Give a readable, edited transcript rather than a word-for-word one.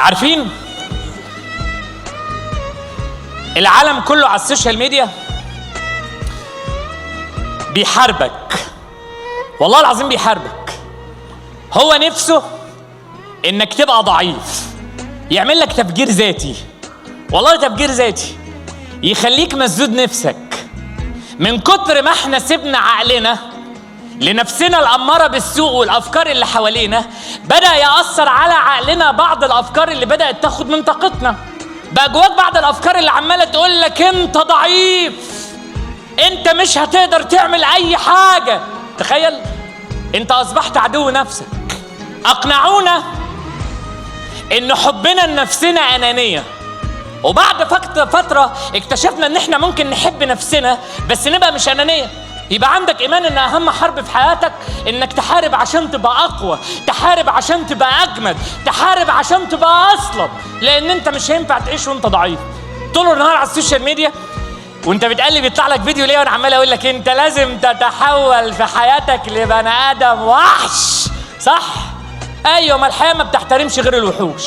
عارفين العالم كله على السوشيال ميديا بيحاربك، والله العظيم بيحاربك. هو نفسه انك تبقى ضعيف، يعمل لك تفجير ذاتي، والله تفجير ذاتي، يخليك مسدود نفسك. من كتر ما احنا سيبنا عقلنا لنفسنا الأمارة بالسوء والأفكار اللي حوالينا، بدأ يأثر على عقلنا بعض الأفكار اللي بدأت تاخد من طاقتنا. بقى جواك بعض الأفكار اللي عمالة تقول لك أنت ضعيف، أنت مش هتقدر تعمل أي حاجة. تخيل أنت أصبحت عدو نفسك. أقنعونا إن حبنا لنفسنا أنانية، وبعد فترة اكتشفنا إن إحنا ممكن نحب نفسنا بس نبقى مش أنانية. يبقى عندك إيمان إن أهم حرب في حياتك إنك تحارب عشان تبقى أقوى، تحارب عشان تبقى أجمد، تحارب عشان تبقى أصلب، لأن أنت مش هينفع تعيش وأنت ضعيف. طول النهار على السوشيال ميديا وأنت بتقلب يطلع لك فيديو ليه وأنا عمال أقول لك أنت لازم تتحول في حياتك لبني آدم وحش، صح؟ أيوة، ما الحياة ما بتحترمش غير الوحوش.